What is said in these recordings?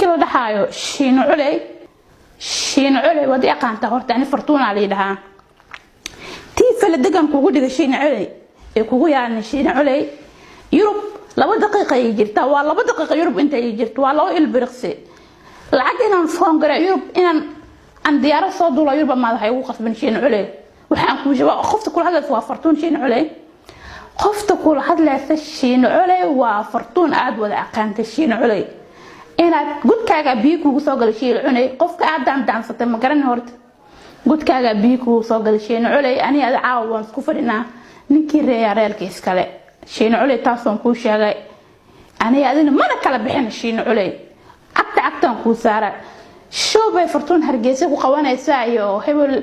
كلا دحايو شين علي ودي أقان تهورت يعني فرطون علي لها تيفل الدقن كوجو دقة شين علي كوجو يعني شين علي يوروب لو دقيقة يجرت والله بدقيقة يوروب أنت يجرت والله البرقسي العقل نفهم قرا يوروب إن عن ديار صاد ولا يوروب ما هي وقف من شين علي وحنكون جوا خفت كل هذا وفرطون شين علي خفت كل هذا شين علي وفرطون عاد ولا أقان تشين علي inaad gudkaaga biyo kugu soo galasheen cunay qofka aad daansatay ma garan horta gudkaaga biyo kugu soo galasheen culay ani aad caawan isku fadhinaa ninkii reeyareelka iskale sheen culay taasoon ku sheegay ani adina mana kala bixin sheen culay agtaan ku saara shoobay fartuun hargeysa ku qabanaysaa iyo hebel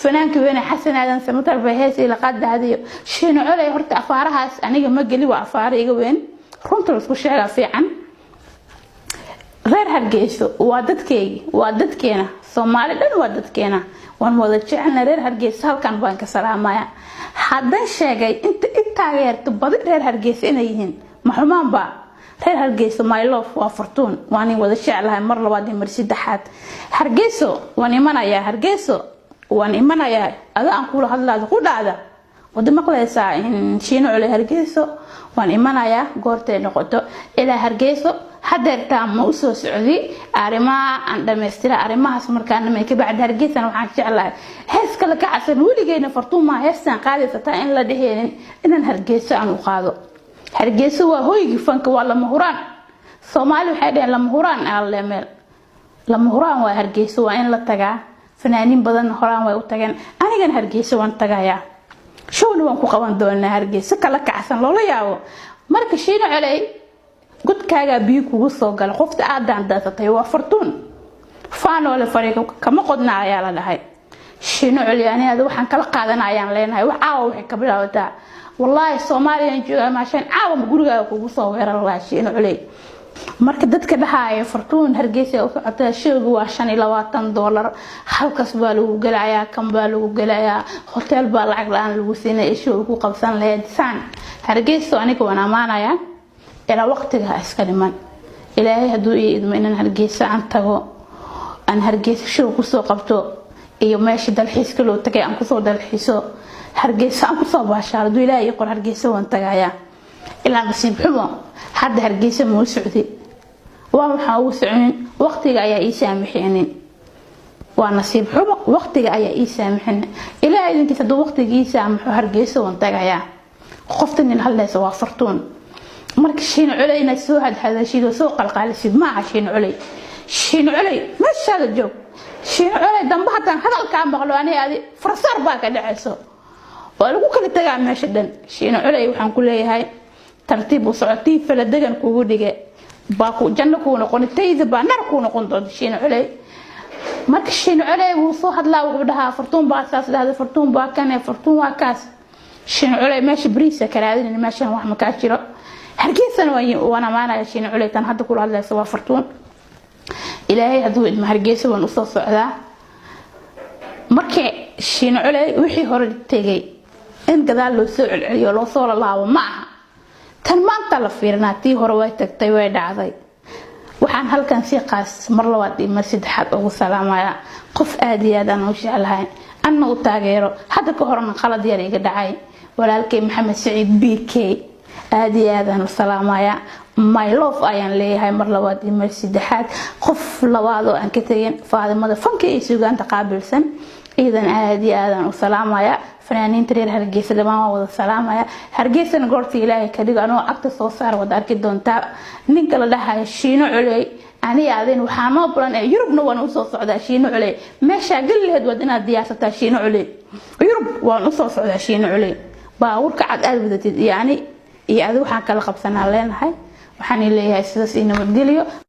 fanaanka weyn xasan aadan samatar bay heesay la qadaadiyo sheen culay horta afaarahaas aniga ma gali waa afaar iga weyn runta isku sheega fiican غير هرجيسو وادتكينا Soomaali dhan waadadkeena waan wada jecelna reer Hargeysa halkan baan ka salaamaya hadan sheegay inta taageerto badi reer Hargeysa inay yihiin maxumaan ba reer Hargeysa my love waa fartuun waan wada jecelahay mar labaad iyo mar saddexaad Hargeysa waan imanaya adaan ku hadlaado ku dhacda wada maqlaysaa in shiino culay Hargeysa waan imanaya goortay noqoto ila Hargeysa hadeerta ma u soo socdi arimaha aan dhameystira arimahaas markaan ma ka bacd Hargeysa waxaan jeclahay heeska la kacsan waligeena fartuun ma heestan qaadaysa in la dheheen inaan Hargeysa aan u qaado Hargeysa waa hooyigi fanka waa lama huraan Soomaali waxay dhaheen lama huraan lama huraan waa Hargeysa waa in la tagaa fanaaniin badan horaan way u tageen anigan Hargeysa waan tagayaa showna waan ku qaban doonaa Hargeysa kala kacsan loola yaabo marka shiino culay gudkaaga biyo kugu soo gal qofta aad daansatay waa fartuun faano la fariiqo kama qodna ayaa la dhahay shiino culay aniga waxaan kala qaadanayaan leenahay wax aaw wax ka bilowda wallahi Soomaaliyan jooga maashan aaw gurigaaga kugu soo weerar la shiino culay marka dadka dhahaaya fartuun Hargeysa oo socota shaygu waa $25 halkaas baa lagu galayaa kan baa lagu galayaa hotel baa lacag laan lagu siinay show ku qabsan lahayd san Hargeysa aniga waan amaanaya ila waqtiga iska dhiman ilaahay haduu idmo inaan Hargeysa aan tago aan Hargeysa show ku soo qabto iyo meeshii dalxiiska loo tagay aan ku soo dalxiiso Hargeysa aan ku soo baashaado ilaahay qor Hargeysa waan tagayaa ilaa nasiib xumo hadda Hargeysa ma u socdi waxa uu socon waqtiga ayaa ii saamixeen waa nasiib xumo waqtiga ayaa ii saamixeen ilaa idinkiisa dad waqtigiisa saamixo Hargeysa waan tagayaa qoftan in halleesa waa fartuun marka shiino culayna soo hadhadashido soo qalqaalisid ma aha shiino culay ma shaada joog shiino culay damba hadan hadalka maqlo aniga farsar baa ka dhacayso waa lagu kala tagaa meesha dhan shiino culay waxaan ku leeyahay tartiib u socotay fala degan kugu dhige baa ku janno ku noqon tayda baa nar ku noqon doonto shiino culay marka shiino culay wuu soo hadlaa wuxuu dhahaa fartuun baa saas dhahday fartuun baa kan fartuun waa kaas shiino culay meesha bariisa karaadin meesha wax ma ka jiro Hargeysa waan amaanaya shiino culay tan hadda ku hadlayso waa fartuun ilaahay haduu ilma Hargeysa waan u soo socdaa markii shiino culay wixii hore tagay in gadaal loo soo celceliyo loo soo laabo ma aha tan maanta la fiirnaa tii hore way tagtay way dhacday waxaan halkan si qaas mar labaad iyo mar saddexaad ugu salaamaya qof aad iyo aad aan u jecelahay anna u taageero hadda ka horna qalad yar iga dhacay walaalkay Maxamed Saciid BK aad iyo aad aan u salaamaya my love ayaan leeyahay mar labaad iyo mar saddexaad qof labaad oo aan ka tagin Faadimada fanka ee suugaanta qaabilsan idan aad iyo aad aan u salaamaya fanaaniinta reer Hargeysa dhamaan wada salaamaya Hargeysa goorta ilaahay ka dhigo anoo agta soo saar wada arki doonta ninka la dhahay shiino culay aniga adin waxaan oo plan ee Yurubna waan u soo socdaa shiino culay meesha galeed wad inaad diyaarsataa shiino culay Yurub waan u soo socdaa shiino culay baawurka cad aad wadatid yani iyo aad waxaan kala qabsanaa leenahay waxaan leeyahay sidaas inoo geliyo